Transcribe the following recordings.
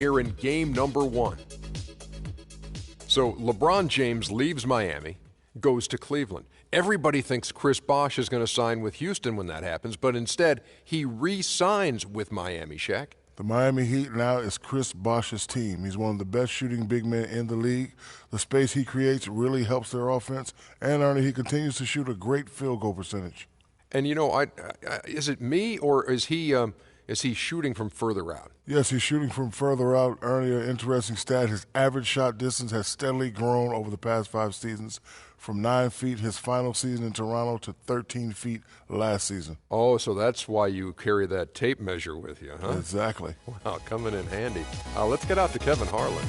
here in game number 1. So LeBron James leaves Miami, goes to Cleveland. Everybody thinks Chris Bosh is going to sign with Houston when that happens, but instead he re-signs with Miami, Shaq. The Miami Heat now is Chris Bosh's team. He's one of the best shooting big men in the league. The space he creates really helps their offense, and Ernie, he continues to shoot a great field goal percentage. And you know, is it me or is he shooting from further out? Yes, he's shooting from further out. Ernie, an interesting stat, his average shot distance has steadily grown over the past 5 seasons, from 9 feet his final season in Toronto to 13 feet last season. Oh, so that's why you carry that tape measure with you, huh? Exactly. Wow, coming in handy. Let's get out to Kevin Harlan.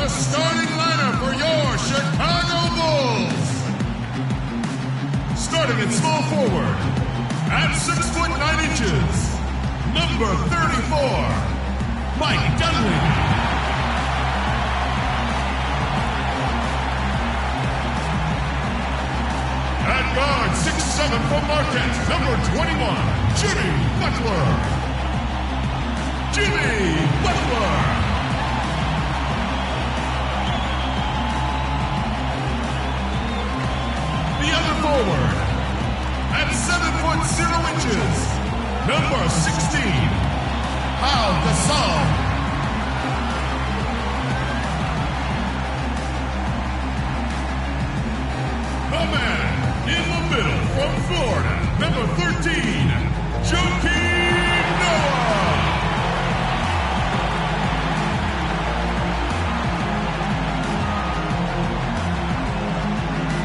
Starting lineup for your Chicago Bulls. Starting at small forward, at 6 foot 9 inches, number 34, Mike Dunleavy. At guard, 6'7" from Marquette, number 21, Jimmy Butler. Jimmy Butler. Forward at 7 foot 0 inches, number 16, Pau Gasol. The man in the middle from Florida, number 13, Joakim Noah.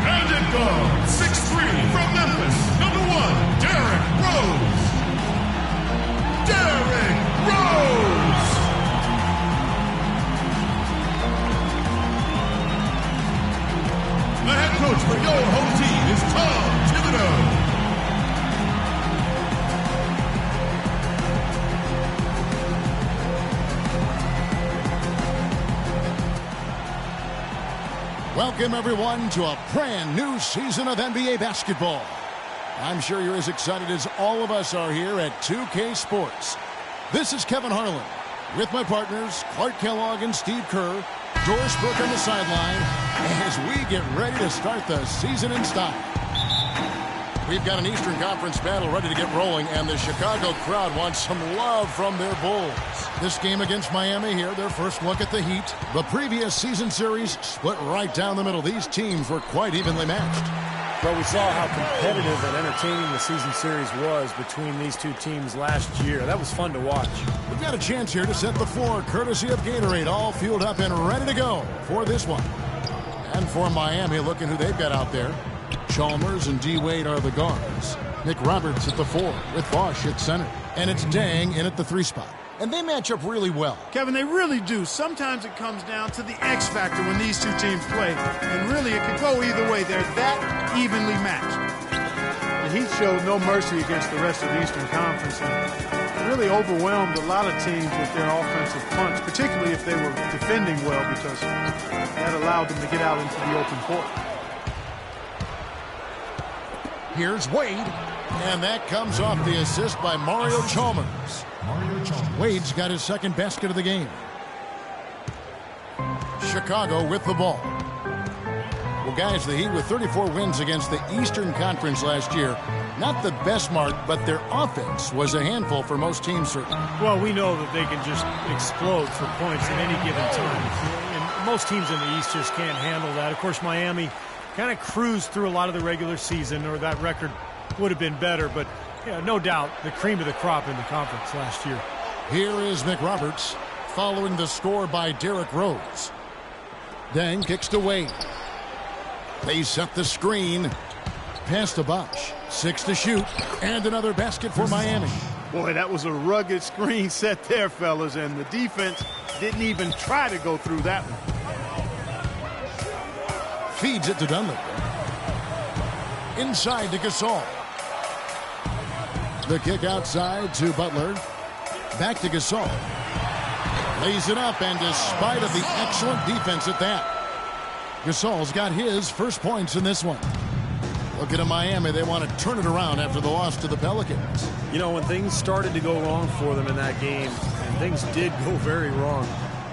And at guard, 6'3" from Memphis, number 1, Derrick Rose. Derrick Rose! The head coach for your home team is Tom Thibodeau. Welcome, everyone, to a brand new season of NBA basketball. I'm sure you're as excited as all of us are here at 2K Sports. This is Kevin Harlan with my partners, Clark Kellogg and Steve Kerr, Doris Brooke on the sideline, as we get ready to start the season in style. We've got an Eastern Conference battle ready to get rolling, and the Chicago crowd wants some love from their Bulls. This game against Miami here, their first look at the Heat. The previous season series split right down the middle. These teams were quite evenly matched. Well, we saw how competitive and entertaining the season series was between these two teams last year. That was fun to watch. We've got a chance here to set the floor, courtesy of Gatorade, all fueled up and ready to go for this one. And for Miami, looking who they've got out there. Chalmers and D. Wade are the guards. Nick Roberts at the 4 with Bosh at center. And it's Dang in at the 3 spot. And they match up really well. Kevin, they really do. Sometimes it comes down to the X factor when these two teams play. And really, it could go either way. They're that evenly matched. The Heat showed no mercy against the rest of the Eastern Conference and really overwhelmed a lot of teams with their offensive punch, particularly if they were defending well, because that allowed them to get out into the open court. Here's Wade, and that comes off the assist by Mario Chalmers. Wade's got his second basket of the game. Chicago with the ball. Well, guys, the Heat with 34 wins against the Eastern Conference last year. Not the best mark, but their offense was a handful for most teams, certainly. Well, we know that they can just explode for points at any given time. And most teams in the East just can't handle that. Of course, Miami kind of cruised through a lot of the regular season, or that record would have been better, but yeah, no doubt the cream of the crop in the conference last year. Here is McRoberts following the score by Derrick Rose. Dang kicks to Wade. They set the screen. Pass to Bosh. 6 to shoot. And another basket for Miami. Boy, that was a rugged screen set there, fellas, and the defense didn't even try to go through that one. Feeds it to Dunleavy. Inside to Gasol. The kick outside to Butler. Back to Gasol. Lays it up, and despite of the excellent defense at that, Gasol's got his first points in this one. Looking at Miami, they want to turn it around after the loss to the Pelicans. You know, when things started to go wrong for them in that game, and things did go very wrong,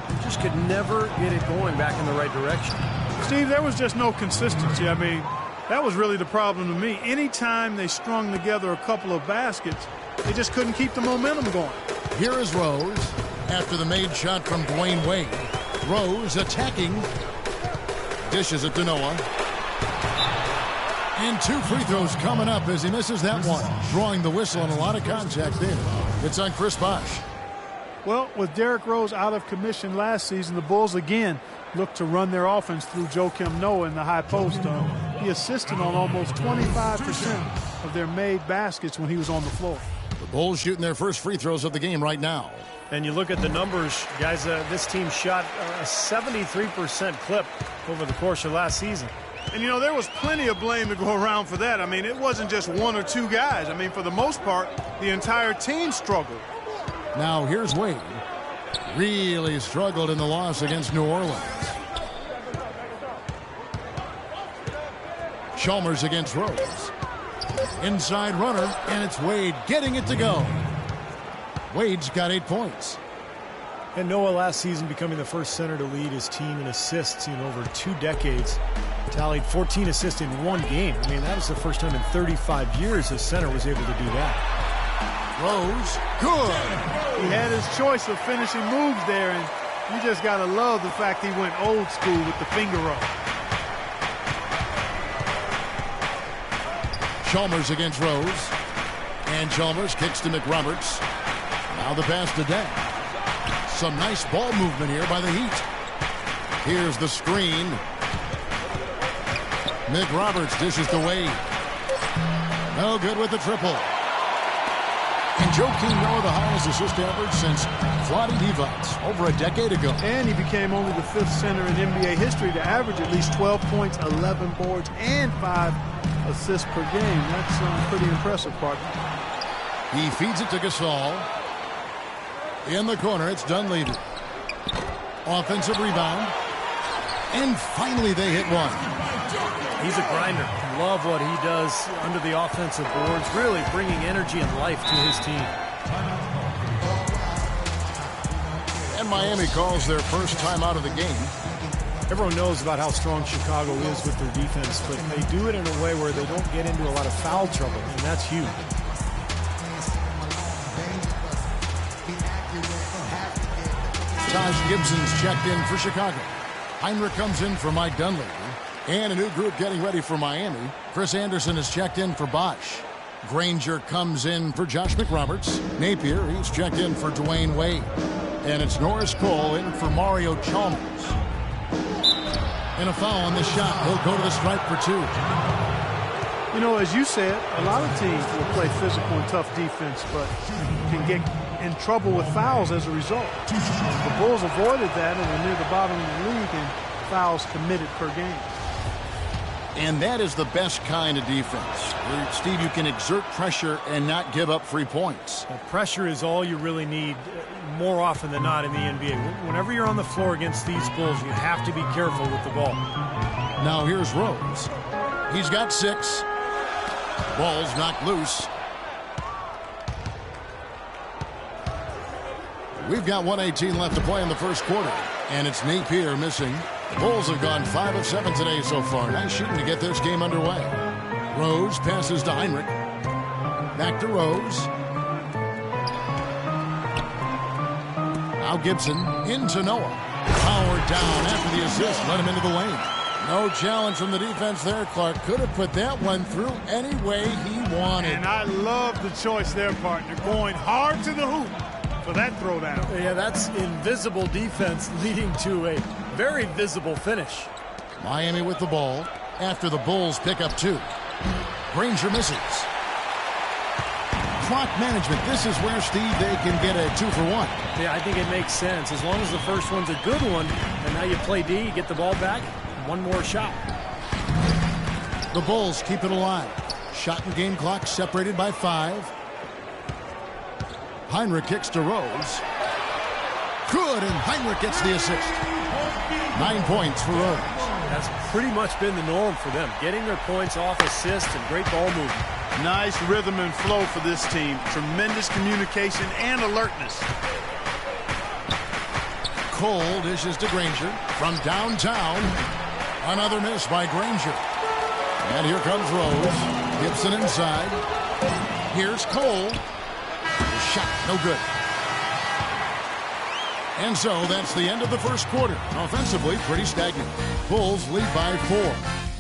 they just could never get it going back in the right direction. Steve, there was just no consistency. I mean, that was really the problem to me. Anytime they strung together a couple of baskets, they just couldn't keep the momentum going. Here is Rose after the made shot from Dwayne Wade. Rose attacking. Dishes it to Noah. And 2 free throws coming up as he misses that one. Drawing the whistle and a lot of contact there. It's on Chris Bosh. Well, with Derrick Rose out of commission last season, the Bulls again look to run their offense through Joakim Noah in the high post. He assisted on almost 25% of their made baskets when he was on the floor. The Bulls shooting their first free throws of the game right now. And you look at the numbers, guys, this team shot a 73% clip over the course of last season. And, you know, there was plenty of blame to go around for that. I mean, it wasn't just 1 or 2 guys. I mean, for the most part, the entire team struggled. Now here's Wade. Really struggled in the loss against New Orleans. Chalmers against Rose. Inside runner, and it's Wade getting it to go. Wade's got 8 points. And Noah last season becoming the first center to lead his team in assists in over 2 decades. Tallied 14 assists in 1 game. I mean, that was the first time in 35 years a center was able to do that. Rose, good. He had his choice of finishing moves there, and you just got to love the fact he went old school with the finger roll. Chalmers against Rose. And Chalmers kicks to McRoberts. Now the pass to Dent. Some nice ball movement here by the Heat. Here's the screen. McRoberts dishes to Wade. No good with the triple. And Joakim Noah, the highest assist average since Vlade Divac over a decade ago. And he became only the 5th center in NBA history to average at least 12 points, 11 boards, and 5 assists per game. That's pretty impressive, partner. He feeds it to Gasol. In the corner, it's Dunleavy. Offensive rebound. And finally they hit one. He's a grinder. Love what he does under the offensive boards, really bringing energy and life to his team. And Miami calls their first time out of the game. Everyone knows about how strong Chicago is with their defense, but they do it in a way where they don't get into a lot of foul trouble, and that's huge. Taj Gibson's checked in for Chicago. Heinrich comes in for Mike Dunleavy. And a new group getting ready for Miami. Chris Anderson is checked in for Bosh. Granger comes in for Josh McRoberts. Napier, he's checked in for Dwayne Wade. And it's Norris Cole in for Mario Chalmers. And a foul on the shot. He'll go to the stripe for 2. You know, as you said, a lot of teams will play physical and tough defense, but can get in trouble with fouls as a result. The Bulls avoided that and are near the bottom of the league in fouls committed per game. And that is the best kind of defense, where, Steve, you can exert pressure and not give up free points. Well, pressure is all you really need more often than not in the NBA. Whenever you're on the floor against these Bulls, you have to be careful with the ball. Now here's Rose. He's got 6. Ball's knocked loose. We've got 1:18 left to play in the first quarter, and it's Napier missing. The Bulls have gone 5 of 7 today so far. Nice shooting to get this game underway. Rose passes to Heinrich. Back to Rose. Now Gibson into Noah. Powered down after the assist. Let him into the lane. No challenge from the defense there. Clark could have put that one through any way he wanted. And I love the choice there, partner. Going hard to the hoop for that throwdown. Yeah, that's invisible defense leading to a very visible finish. Miami with the ball after the Bulls pick up 2. Granger misses. Clock management. This is where, Steve, they can get a 2-for-1. Yeah, I think it makes sense. As long as the first one's a good one, and now you play D, you get the ball back, one more shot. The Bulls keep it alive. Shot and game clock separated by 5. Heinrich kicks to Rose. Good, and Heinrich gets the assist. 9 points for Rose. That's pretty much been the norm for them, getting their points off assists and great ball movement. Nice rhythm and flow for this team. Tremendous communication and alertness. Cole dishes to Granger from downtown. Another miss by Granger. And here comes Rose. Gibson inside. Here's Cole. Shot, no good. And so that's the end of the first quarter. Offensively, pretty stagnant. Bulls lead by 4.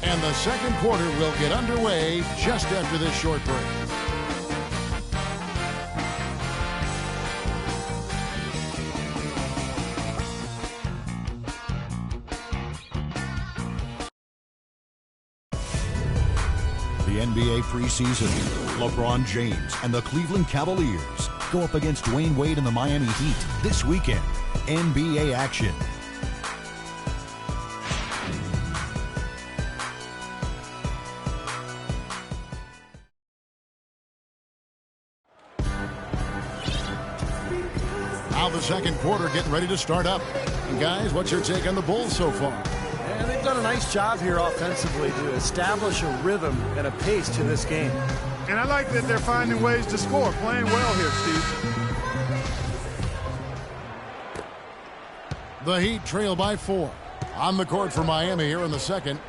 And the second quarter will get underway just after this short break. The NBA preseason, LeBron James and the Cleveland Cavaliers go up against Dwayne Wade and the Miami Heat this weekend. NBA action. Now the second quarter getting ready to start up. And guys, what's your take on the Bulls so far? And they've done a nice job here offensively to establish a rhythm and a pace to this game. And I like that they're finding ways to score. Playing well here, Steve. The Heat trail by 4. On the court for Miami here in the second.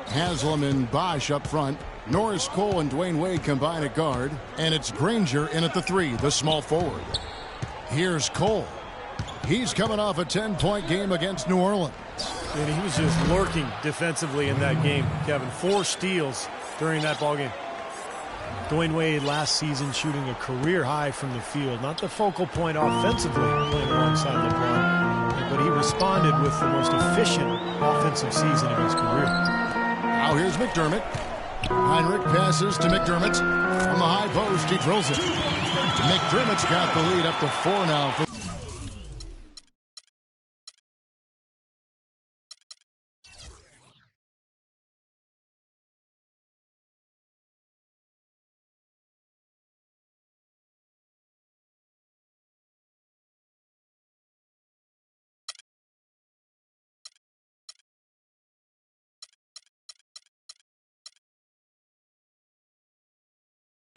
Haslam and Bosh up front. Norris Cole and Dwayne Wade combine at guard. And it's Granger in at the 3, the small forward. Here's Cole. He's coming off a 10-point game against New Orleans. And he was just lurking defensively in that game, Kevin. 4 steals during that ball game. Dwayne Wade last season shooting a career high from the field. Not the focal point offensively playing alongside LeBron, but he responded with the most efficient offensive season of his career. Now here's McDermott. Heinrich passes to McDermott. From the high post, he drills it. McDermott's got the lead up to 4 now.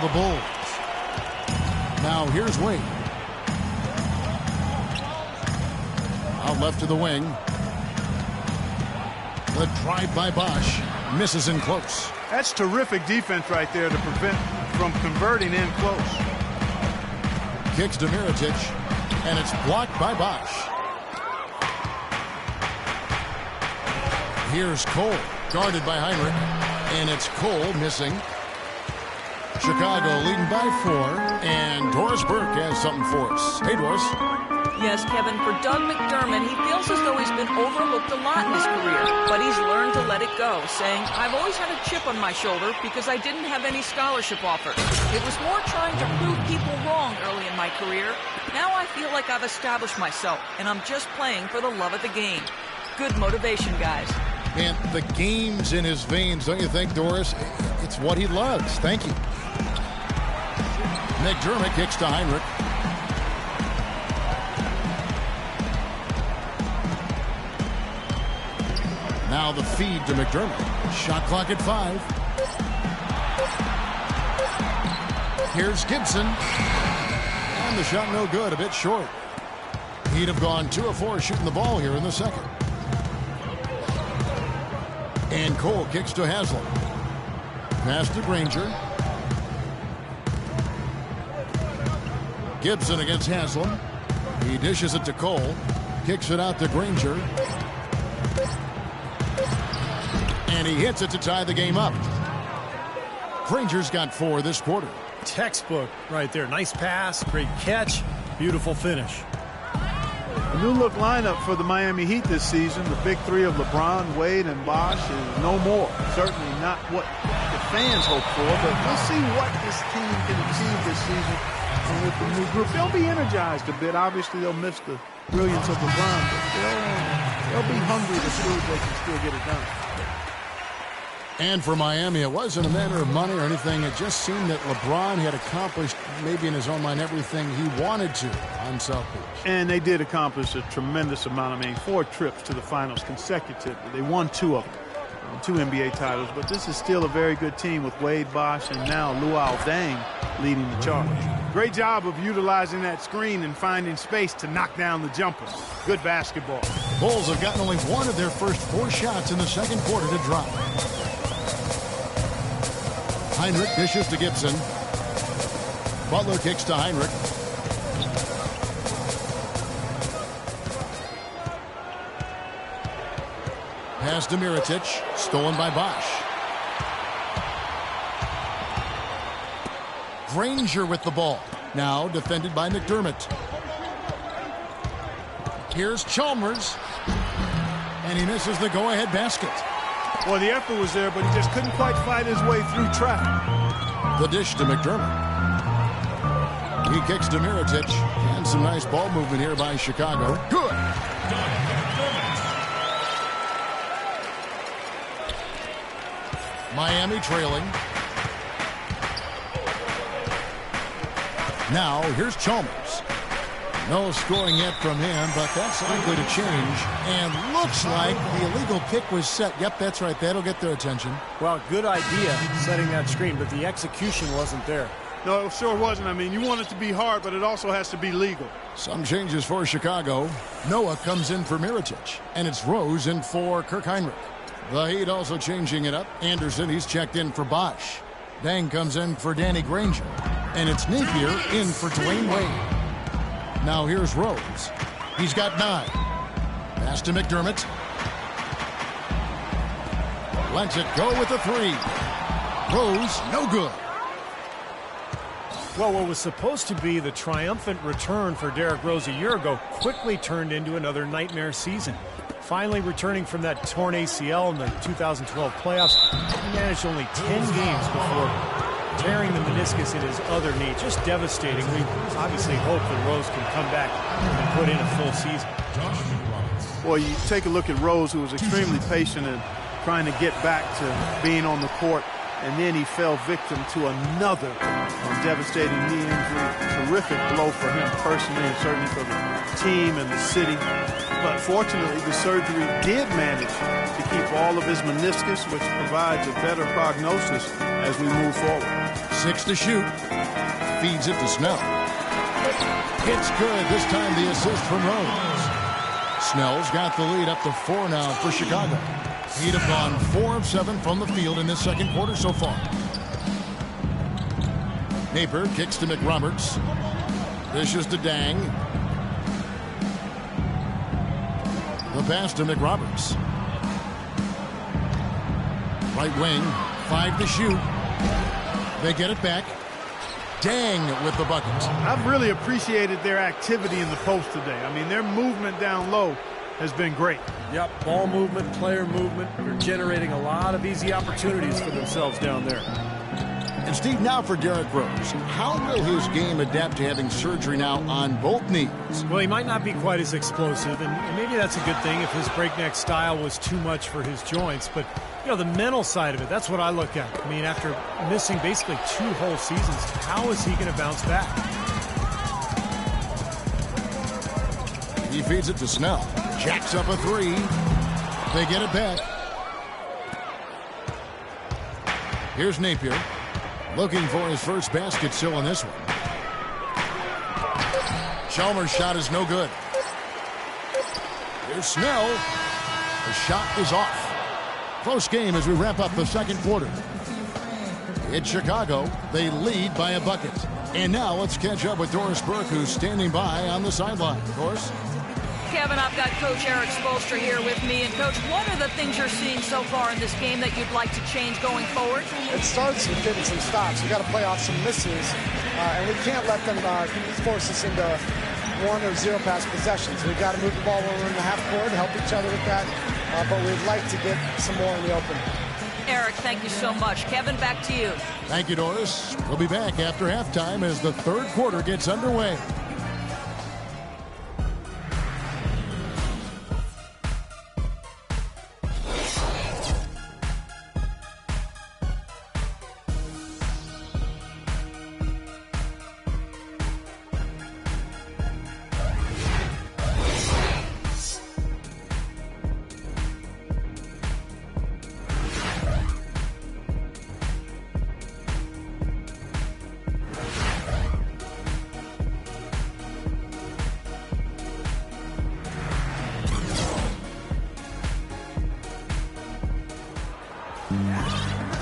The Bulls. Now here's Wade. Out left to the wing. The drive by Bosh. Misses in close. That's terrific defense right there to prevent from converting in close. Kicks to Mirotic. And it's blocked by Bosh. Here's Cole. Guarded by Heinrich. And it's Cole missing. Chicago leading by 4, and Doris Burke has something for us. Hey, Doris. Yes, Kevin, for Doug McDermott, he feels as though he's been overlooked a lot in his career, but he's learned to let it go, saying, I've always had a chip on my shoulder because I didn't have any scholarship offers. It was more trying to prove people wrong early in my career. Now I feel like I've established myself, and I'm just playing for the love of the game. Good motivation, guys. Man, the game's in his veins, don't you think, Doris? It's what he loves. Thank you. McDermott kicks to Heinrich. Now the feed to McDermott. Shot clock at 5. Here's Gibson. And the shot no good, a bit short. He'd have gone 2 of 4 shooting the ball here in the second. And Cole kicks to Haslam. Pass to Granger. Gibson against Haslam. He dishes it to Cole. Kicks it out to Granger. And he hits it to tie the game up. Granger's got 4 this quarter. Textbook right there. Nice pass, great catch, beautiful finish. A new look lineup for the Miami Heat this season. The big 3 of LeBron, Wade, and Bosh is no more. Certainly not what the fans hope for, but we'll see what this team can achieve this season. And with the new group, they'll be energized a bit. Obviously, they'll miss the brilliance of LeBron, but they'll be hungry to prove they can still get it done. And for Miami, it wasn't a matter of money or anything. It just seemed that LeBron had accomplished, maybe in his own mind, everything he wanted to on South Beach. And they did accomplish a tremendous amount. 4 trips to the finals consecutively. They won 2 of them. 2 NBA titles, but this is still a very good team with Wade Bosch and now Luol Deng leading the charge. Great job of utilizing that screen and finding space to knock down the jumper. Good basketball. The Bulls have gotten only one of their first 4 shots in the second quarter to drop. Heinrich dishes to Gibson. Butler kicks to Heinrich. Pass to Mirotic, stolen by Bosch. Granger with the ball. Now defended by McDermott. Here's Chalmers. And he misses the go-ahead basket. Well, the effort was there, but he just couldn't quite fight his way through traffic. The dish to McDermott. He kicks to Mirotic. And some nice ball movement here by Chicago. Good. Miami trailing. Now, here's Chalmers. No scoring yet from him, but that's likely to change. And looks like the illegal pick was set. Yep, that's right. That'll get their attention. Well, good idea setting that screen, but the execution wasn't there. No, it sure wasn't. I mean, you want it to be hard, but it also has to be legal. Some changes for Chicago. Noah comes in for Mirotic, and it's Rose in for Kirk Heinrich. The Heat also changing it up. Anderson, he's checked in for Bosch. Deng comes in for Danny Granger. And it's Napier in for Dwayne Wade. Now here's Rose. He's got 9. Pass to McDermott. Lets it go with the 3. Rose, no good. Well, what was supposed to be the triumphant return for Derrick Rose a year ago quickly turned into another nightmare season. Finally returning from that torn ACL in the 2012 playoffs, he managed only 10 games before tearing the meniscus in his other knee. Just devastating. We obviously hope that Rose can come back and put in a full season. Well, you take a look at Rose, who was extremely patient in trying to get back to being on the court, and then he fell victim to another devastating knee injury. Terrific blow for him personally and certainly for the team and the city. But fortunately, the surgery did manage to keep all of his meniscus, which provides a better prognosis as we move forward. 6 to shoot. Feeds it to Snell. It's good. This time the assist from Rose. Snell's got the lead up to 4 now for Chicago. He'd have gone 4 of 7 from the field in this second quarter so far. Napier kicks to McRoberts. Dishes to Deng. The pass to McRoberts. Right wing, 5 to shoot. They get it back. Deng with the bucket. I've really appreciated their activity in the post today. I mean, their movement down low has been great. Yep, ball movement, player movement. They're generating a lot of easy opportunities for themselves down there. And Steve, now for Derrick Rose. How will his game adapt to having surgery now on both knees? Well, he might not be quite as explosive, and maybe that's a good thing if his breakneck style was too much for his joints. But, you know, the mental side of it, that's what I look at. I mean, after missing basically 2 whole seasons, how is he going to bounce back? He feeds it to Snell. Jacks up a 3. They get it back. Here's Napier. Looking for his first basket still in this one. Chalmers' shot is no good. Here's Snell. The shot is off. Close game as we wrap up the second quarter. It's Chicago. They lead by a bucket. And now let's catch up with Doris Burke, who's standing by on the sideline. Doris? Kevin, I've got Coach Eric Spoelstra here with me. And, Coach, what are the things you're seeing so far in this game that you'd like to change going forward? It starts with getting some stops. We've got to play off some misses, and we can't let them force us into 1 or 0 pass possessions. We've got to move the ball when we're in the half court, help each other with that, but we'd like to get some more in the open. Eric, thank you so much. Kevin, back to you. Thank you, Doris. We'll be back after halftime as the third quarter gets underway.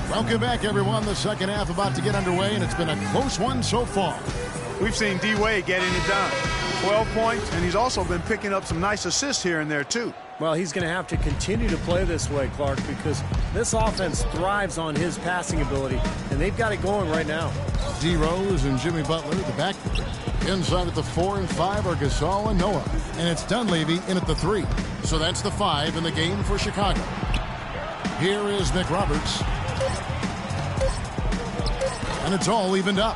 Welcome back, everyone. The second half about to get underway, and it's been a close one so far. We've seen D-Wade getting it done. 12 points, and he's also been picking up some nice assists here and there, too. Well, he's going to have to continue to play this way, Clark, because this offense thrives on his passing ability, and they've got it going right now. D. Rose and Jimmy Butler, the backcourt. Inside at the 4 and 5 are Gasol and Noah. And it's Dunleavy in at the 3. So that's the 5 in the game for Chicago. Here is McRoberts. And it's all evened up.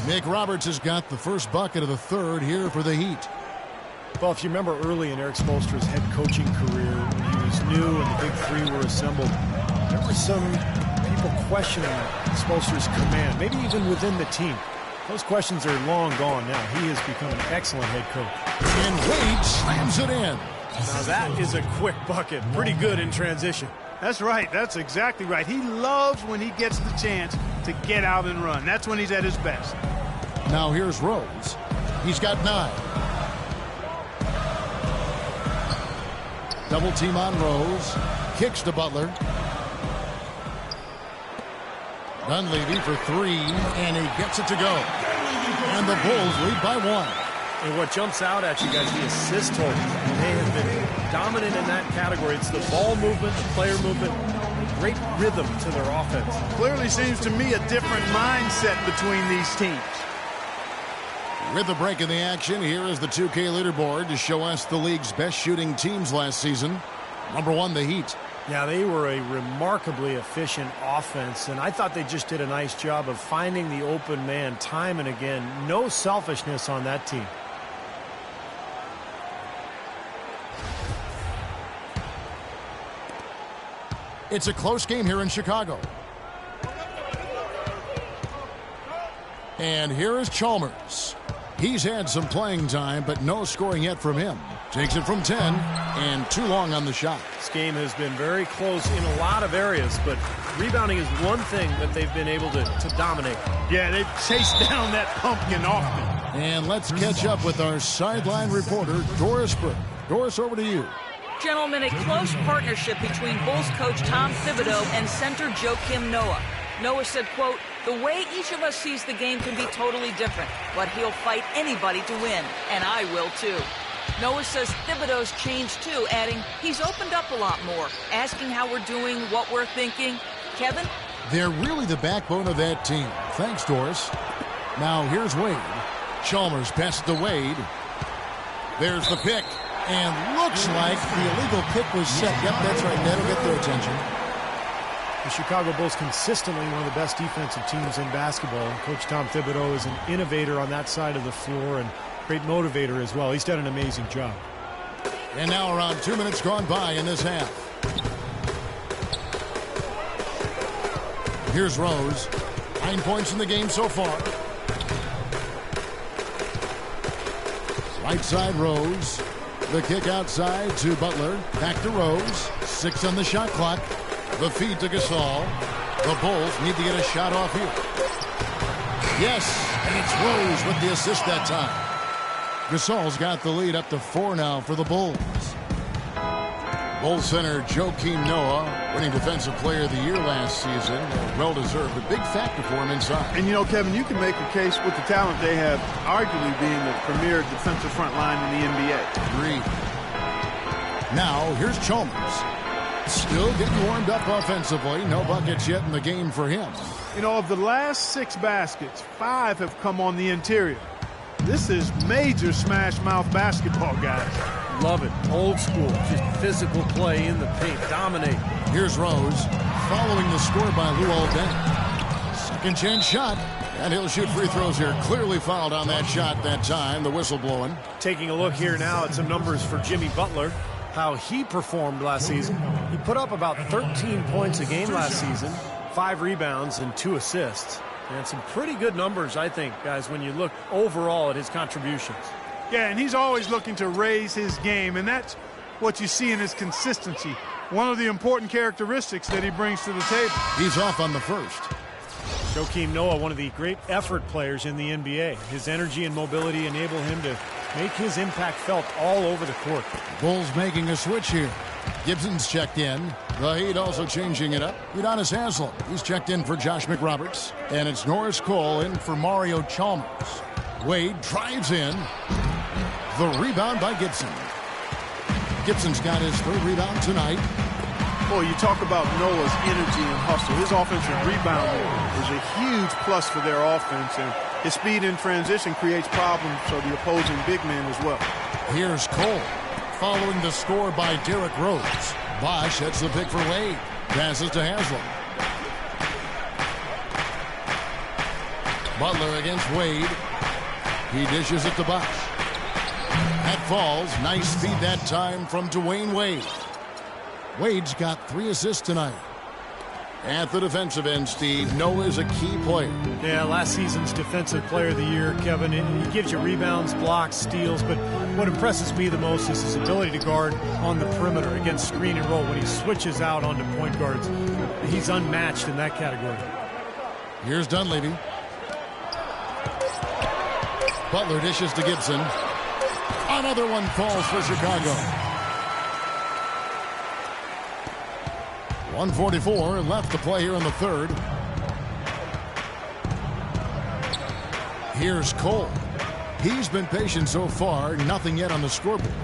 McRoberts has got the first bucket of the third here for the Heat. Well, if you remember early in Eric Spoelstra's head coaching career, when he was new and the big three were assembled, there were some people questioning Spoelstra's command, maybe even within the team. Those questions are long gone now. He has become an excellent head coach. And Wade slams it in. Now that is a quick bucket. Pretty good in transition. That's right. That's exactly right. He loves when he gets the chance to get out and run. That's when he's at his best. Now here's Rose. He's got 9. Double team on Rose. Kicks to Butler. Dunleavy for 3, and he gets it to go. And the Bulls lead by 1. And what jumps out at you guys, the assist total. They have been dominant in that category. It's the ball movement, the player movement, great rhythm to their offense. Clearly seems to me a different mindset between these teams. With the break in the action, here is the 2K leaderboard to show us the league's best shooting teams last season. Number 1, the Heat. Yeah, they were a remarkably efficient offense, and I thought they just did a nice job of finding the open man time and again. No selfishness on that team. It's a close game here in Chicago. And here is Chalmers. He's had some playing time, but no scoring yet from him. Takes it from 10, and too long on the shot. This game has been very close in a lot of areas, but rebounding is one thing that they've been able to dominate. Yeah, they've chased down that pumpkin often. And let's catch up with our sideline reporter, Doris Burke. Doris, over to you. Gentlemen, a close partnership between Bulls coach Tom Thibodeau and center Joakim Noah. Noah said, quote, "The way each of us sees the game can be totally different, but he'll fight anybody to win, and I will too." Noah says Thibodeau's changed too, adding, "He's opened up a lot more, asking how we're doing, what we're thinking." Kevin? They're really the backbone of that team. Thanks, Doris. Now here's Wade. Chalmers passes to Wade. There's the pick. And looks like the illegal pick was set. Yep, that's right. That'll get their attention. The Chicago Bulls consistently one of the best defensive teams in basketball. Coach Tom Thibodeau is an innovator on that side of the floor and great motivator as well. He's done an amazing job. And now around 2 minutes gone by in this half. Here's Rose. 9 points in the game so far. Right side Rose. The kick outside to Butler. Back to Rose. 6 on the shot clock. The feed to Gasol. The Bulls need to get a shot off here. Yes, and it's Rose with the assist that time. Gasol's got the lead up to 4 now for the Bulls. Bulls center Joakim Noah, winning Defensive Player of the Year last season. Well-deserved. A big factor for him inside. And, you know, Kevin, you can make a case with the talent they have, arguably being the premier defensive front line in the NBA. Agreed. Now, here's Chalmers. Still getting warmed up offensively. No buckets yet in the game for him. You know, of the last 6 baskets, 5 have come on the interior. This is major smash-mouth basketball, guys. Love it. Old school. Just physical play in the paint. Dominate. Here's Rose following the score by Luol Deng. Second chance shot. And he'll shoot free throws here. Clearly fouled on that shot that time. The whistle blowing. Taking a look here now at some numbers for Jimmy Butler. How he performed last season. He put up about 13 points a game last season. 5 rebounds and 2 assists. And some pretty good numbers, I think, guys, when you look overall at his contributions. Yeah, and he's always looking to raise his game, and that's what you see in his consistency. One of the important characteristics that he brings to the table. He's off on the first. Joakim Noah, one of the great effort players in the NBA. His energy and mobility enable him to make his impact felt all over the court. Bulls making a switch here. Gibson's checked in. The Heat also changing it up. Udonis Haslem, he's checked in for Josh McRoberts. And it's Norris Cole in for Mario Chalmers. Wade drives in. The rebound by Gibson. Gibson's got his third rebound tonight. Boy, you talk about Noah's energy and hustle. His offensive rebounding is a huge plus for their offense, and his speed in transition creates problems for the opposing big man as well. Here's Cole, following the score by Derrick Rose. Bosh hits the pick for Wade. Passes to Haslem. Butler against Wade. He dishes it to Bosh. That falls. Nice feed that time from Dwayne Wade. Wade's got 3 assists tonight. At the defensive end, Steve, Noah's a key player. Yeah, last season's Defensive Player of the Year, Kevin. He gives you rebounds, blocks, steals, but what impresses me the most is his ability to guard on the perimeter against screen and roll. When he switches out onto point guards, he's unmatched in that category. Here's Dunleavy. Butler dishes to Gibson. Another one falls for Chicago. 1:44 left to play here in the third. Here's Cole. He's been patient so far. Nothing yet on the scoreboard.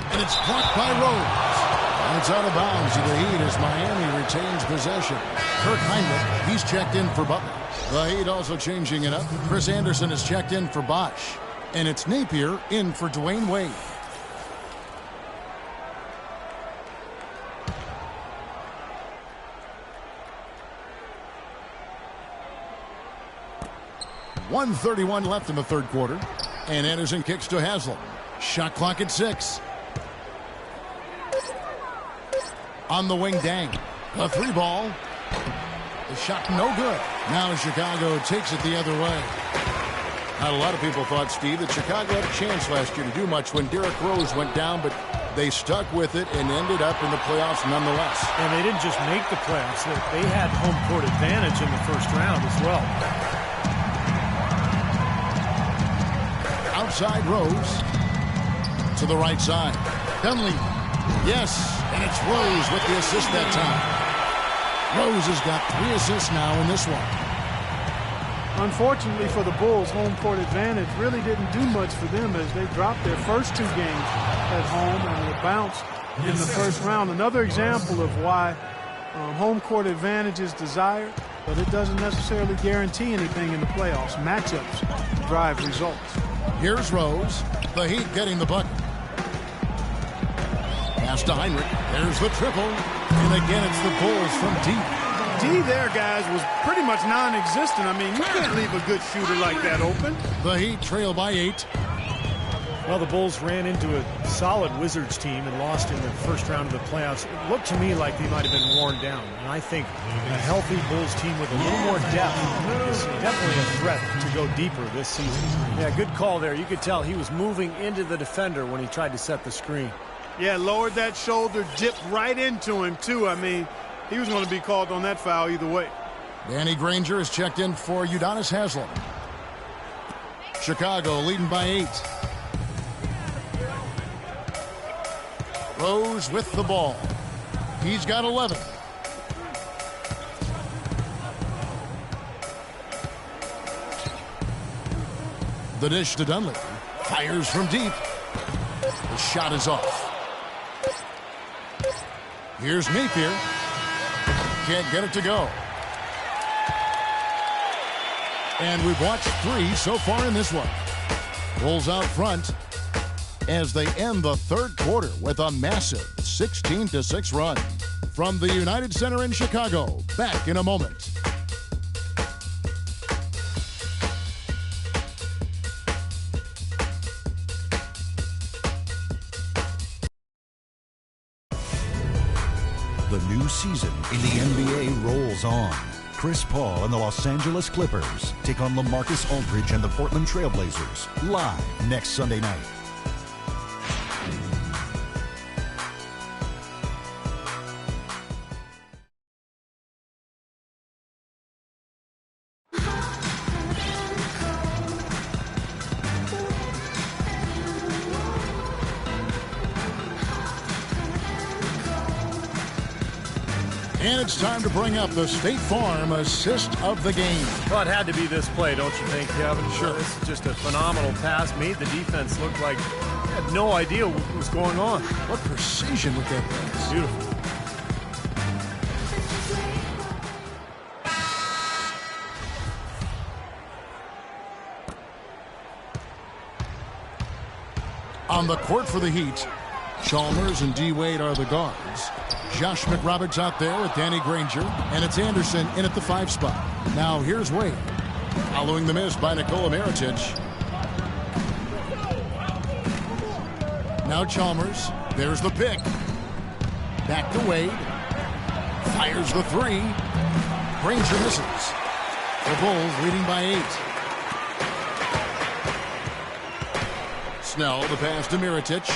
And it's blocked by Rose. And it's out of bounds to the Heat as Miami retains possession. Kirk Heinrich, he's checked in for Butler. The Heat also changing it up. Chris Anderson is checked in for Bosh. And it's Napier in for Dwayne Wade. .131 left in the third quarter. And Anderson kicks to Haslem. Shot clock at 6. On the wing, Dang. A 3-ball. The shot no good. Now Chicago takes it the other way. Not a lot of people thought, Steve, that Chicago had a chance last year to do much when Derrick Rose went down, but they stuck with it and ended up in the playoffs nonetheless. And they didn't just make the playoffs. They had home court advantage in the first round as well. Outside Rose. To the right side. Dunleavy. Yes, and it's Rose with the assist that time. Rose has got 3 assists now in this one. Unfortunately for the Bulls, home court advantage really didn't do much for them as they dropped their first 2 games at home and were bounced in the first round. Another example of why home court advantage is desired, but it doesn't necessarily guarantee anything in the playoffs. Matchups drive results. Here's Rose. The Heat getting the bucket. Pass to Heinrich. There's the triple. And again, it's the Bulls from deep. D there, guys, was pretty much non-existent. I mean, you can't leave a good shooter like that open. The Heat trail by 8. Well, the Bulls ran into a solid Wizards team and lost in the first round of the playoffs. It looked to me like they might have been worn down. And I think a healthy Bulls team with a little more depth is definitely a threat to go deeper this season. Yeah, good call there. You could tell he was moving into the defender when he tried to set the screen. Yeah, lowered that shoulder, dipped right into him, too. I mean, he was going to be called on that foul either way. Danny Granger is checked in for Udonis Haslem. Chicago leading by 8. Rose with the ball. He's got 11. The dish to Dunleavy. Fires from deep. The shot is off. Here's Napier. Can't get it to go. And we've watched 3 so far in this one. Bulls out front as they end the third quarter with a massive 16-6 run. From the United Center in Chicago, back in a moment. The new season in the NBA rolls on. Chris Paul and the Los Angeles Clippers take on LaMarcus Aldridge and the Portland Trail Blazers live next Sunday night. And it's time to bring up the State Farm assist of the game. Well, it had to be this play, don't you think, Kevin? Sure. This is just a phenomenal pass. Made the defense look like they had no idea what was going on. What precision with that pass. Beautiful. On the court for the Heat, Chalmers and D. Wade are the guards. Josh McRoberts out there with Danny Granger, and it's Anderson in at the 5 spot. Now here's Wade, following the miss by Nikola Mirotic. Now Chalmers, there's the pick. Back to Wade, fires the 3. Granger misses. The Bulls leading by 8. Snell, the pass to Mirotic.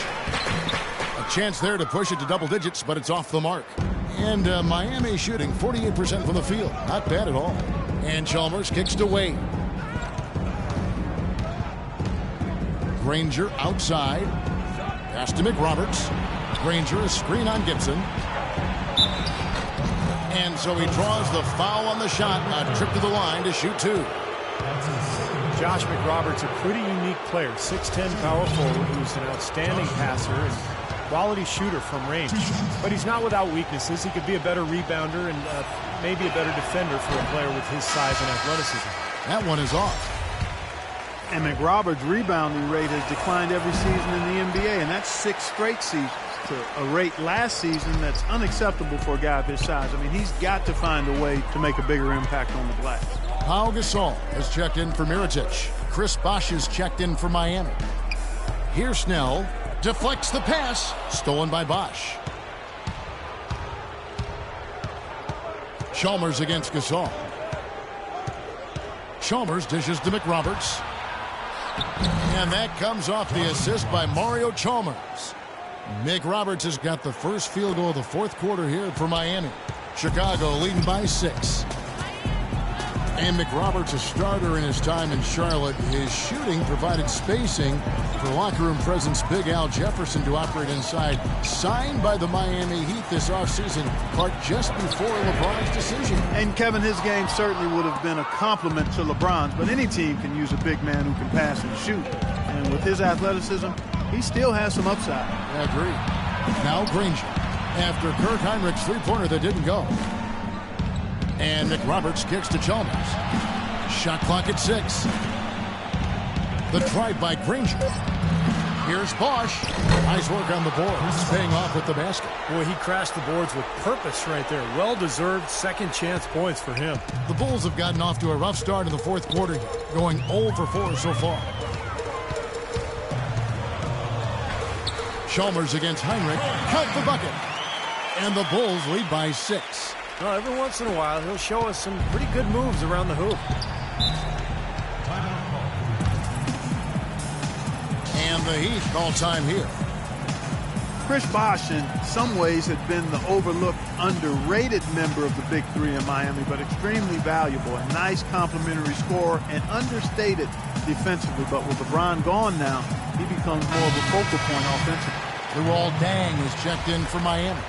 A chance there to push it to double digits, but it's off the mark. And Miami shooting 48% from the field. Not bad at all. And Chalmers kicks to Wade. Granger outside. Pass to McRoberts. Granger, a screen on Gibson. And so he draws the foul on the shot. A trip to the line to shoot 2. Josh McRoberts, a pretty unique player, 6'10" power forward who's an outstanding passer and quality shooter from range. But he's not without weaknesses. He could be a better rebounder and maybe a better defender for a player with his size and athleticism. That one is off. And McRoberts' rebounding rate has declined every season in the NBA, and that's 6 straight seasons. A rate last season that's unacceptable for a guy of his size. I mean, he's got to find a way to make a bigger impact on the glass. Pau Gasol has checked in for Mirotic. Chris Bosh has checked in for Miami. Here's Snell. Deflects the pass. Stolen by Bosh. Chalmers against Gasol. Chalmers dishes to McRoberts. And that comes off the assist by Mario Chalmers. McRoberts has got the first field goal of the 4th quarter here for Miami. Chicago leading by 6. And McRoberts, a starter in his time in Charlotte. His shooting provided spacing for locker room presence Big Al Jefferson to operate inside. Signed by the Miami Heat this offseason, but just before LeBron's decision. And Kevin, his game certainly would have been a compliment to LeBron's, but any team can use a big man who can pass and shoot. And with his athleticism, he still has some upside. I agree. Now Granger, after Kirk Heinrich's 3-pointer that didn't go. And McRoberts kicks to Chalmers. Shot clock at 6. The drive by Granger. Here's Bosh. Nice work on the board. He's paying off with the basket. Boy, he crashed the boards with purpose right there. Well-deserved second chance points for him. The Bulls have gotten off to a rough start in the 4th quarter, going 0 for 4 so far. Chalmers against Heinrich. Count the bucket. And the Bulls lead by 6. Well, every once in a while, he'll show us some pretty good moves around the hoop. And the Heat call time here. Chris Bosh, in some ways, had been the overlooked, underrated member of the Big Three in Miami, but extremely valuable. A nice complementary scorer and understated defensively. But with LeBron gone now, he becomes more of a focal point offensively. Luol Deng is checked in for Miami.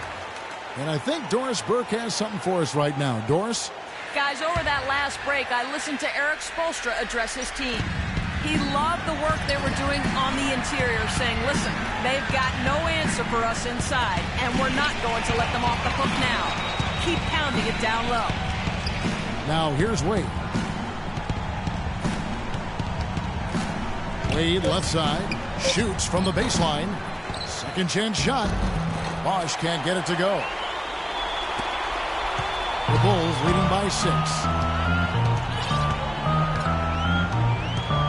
And I think Doris Burke has something for us right now. Doris? Guys, over that last break, I listened to Eric Spoelstra address his team. He loved the work they were doing on the interior, saying, listen, they've got no answer for us inside, and we're not going to let them off the hook now. Keep pounding it down low. Now here's Wade. Wade left side, shoots from the baseline. Second chance shot. Bosh can't get it to go. The Bulls leading by 6.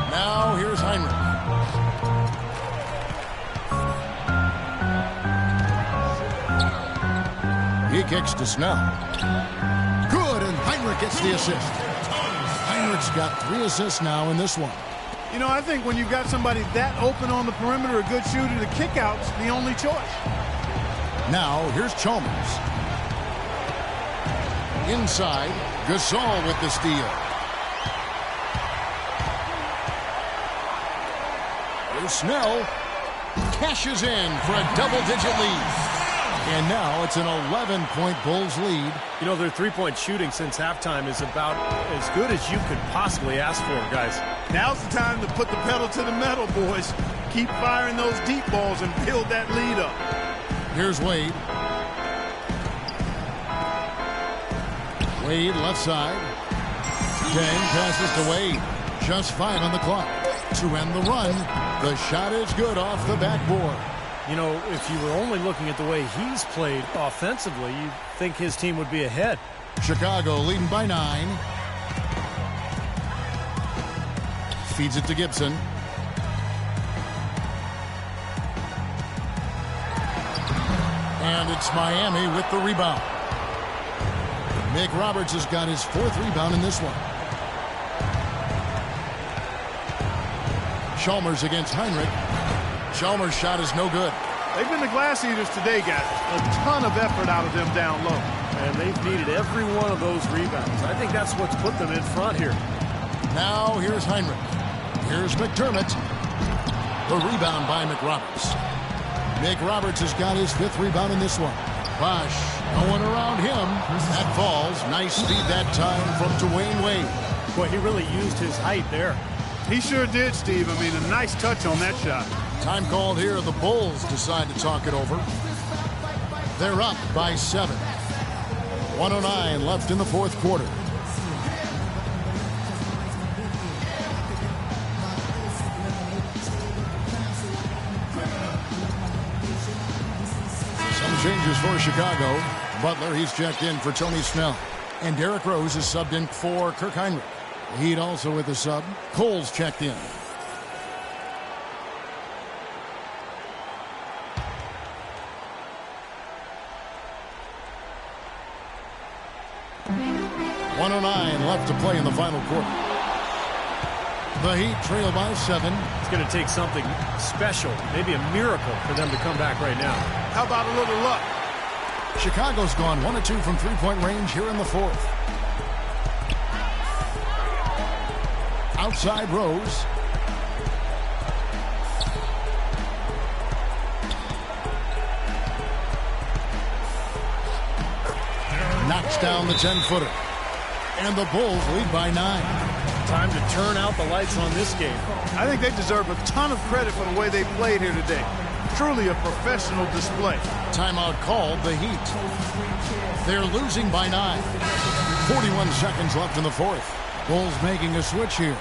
Now here's Heinrich. He kicks to Snell. Good, and Heinrich gets the assist. Heinrich's got 3 assists now in this one. You know, I think when you've got somebody that open on the perimeter, a good shooter, the kickout's the only choice. Now here's Chalmers. Inside, Gasol with the steal. Here's Snell. Cashes in for a double-digit lead. And now it's an 11-point Bulls lead. You know, their three-point shooting since halftime is about as good as you could possibly ask for, guys. Now's the time to put the pedal to the metal, boys. Keep firing those deep balls and build that lead up. Here's Wade. Wade left side. Deng passes to Wade. Just 5 on the clock. To end the run, the shot is good off the backboard. You know, if you were only looking at the way he's played offensively, you'd think his team would be ahead. Chicago leading by 9. Feeds it to Gibson. And it's Miami with the rebound. Mick Roberts has got his 4th rebound in this one. Chalmers against Heinrich. Chalmers' shot is no good. They've been the glass eaters today, guys. A ton of effort out of them down low. And they've needed every one of those rebounds. I think that's what's put them in front here. Now here's Heinrich. Here's McDermott. The rebound by McRoberts. McRoberts has got his 5th rebound in this one. Bosch, no one around him. That falls. Nice speed that time from Dwayne Wade. Boy, he really used his height there. He sure did, Steve. I mean, a nice touch on that shot. Time called here. The Bulls decide to talk it over. They're up by 7. 1:09 left in the 4th quarter. Some changes for Chicago. Butler, he's checked in for Tony Snell. And Derrick Rose is subbed in for Kirk Heinrich. Heat also with a sub. Cole's checked in. .109 left to play in the final quarter. The Heat trail by 7. It's going to take something special, maybe a miracle for them to come back right now. How about a little luck? Chicago's gone 1 of 2 from three-point range here in the 4th. Outside Rose. Knocks down the 10-footer. And the Bulls lead by 9. Time to turn out the lights on this game. I think they deserve a ton of credit for the way they played here today. Truly a professional display. Timeout called, the Heat. They're losing by 9. 41 seconds left in the 4th. Bulls making a switch here.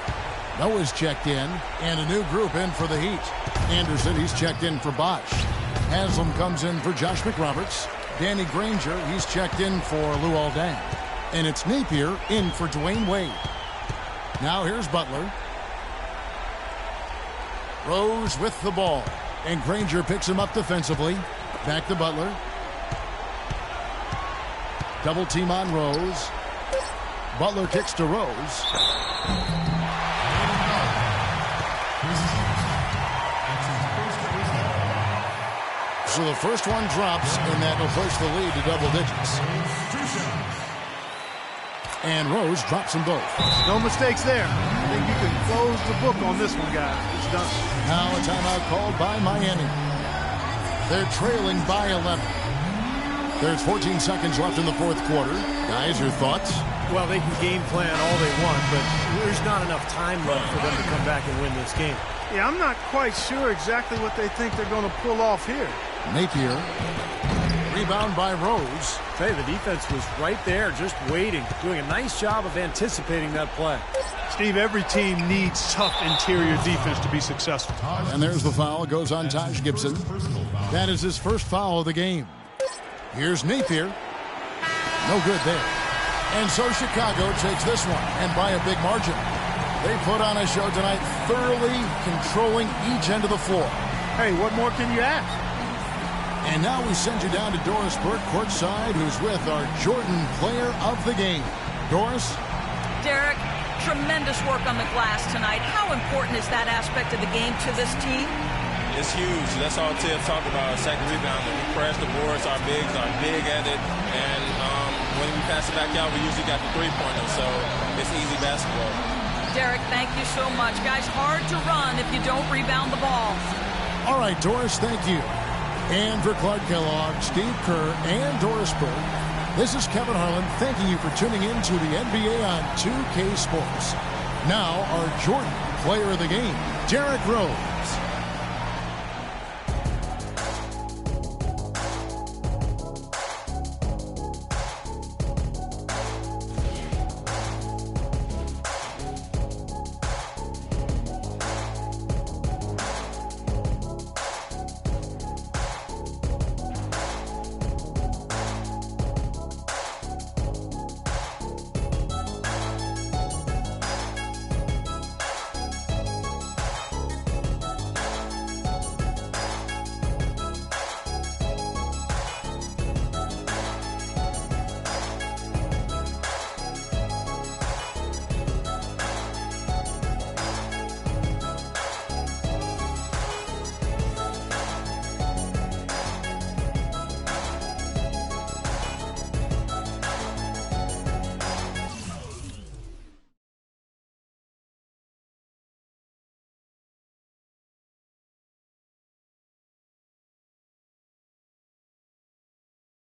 Noah's checked in, and a new group in for the Heat. Anderson, he's checked in for Bosch. Haslam comes in for Josh McRoberts. Danny Granger, he's checked in for Luol Deng. And it's Napier in for Dwayne Wade. Now here's Butler. Rose with the ball. And Granger picks him up defensively. Back to Butler. Double team on Rose. Butler kicks to Rose. So the first one drops, and that will push the lead to double digits. And Rose drops them both. No mistakes there. I think you can close the book on this one, guys. It's done. Now a timeout called by Miami. They're trailing by 11. There's 14 seconds left in the 4th quarter. Guys, your thoughts? Well, they can game plan all they want, but there's not enough time left for them to come back and win this game. Yeah, I'm not quite sure exactly what they think they're going to pull off here. Napier. Rebound by Rose. Hey, the defense was right there, just waiting, doing a nice job of anticipating that play. Steve, every team needs tough interior defense to be successful. And there's the foul. It goes on Taj Gibson. That is his first foul of the game. Here's Napier. No good there. And so Chicago takes this one, and by a big margin. They put on a show tonight, thoroughly controlling each end of the floor. Hey, what more can you ask? And now we send you down to Doris Burke, courtside, who's with our Jordan player of the game. Doris? Derek, tremendous work on the glass tonight. How important is that aspect of the game to this team? It's huge. That's all Tiff talked about, second rebound. We crash the boards, our bigs are big at it, and when we pass it back out, we usually got the three-pointer, so it's easy basketball. Derek, thank you so much. Guys, hard to run if you don't rebound the ball. All right, Doris, thank you. And for Clark Kellogg, Steve Kerr, and Doris Burke, this is Kevin Harlan thanking you for tuning in to the NBA on 2K Sports. Now, our Jordan Player of the Game, Derrick Rose.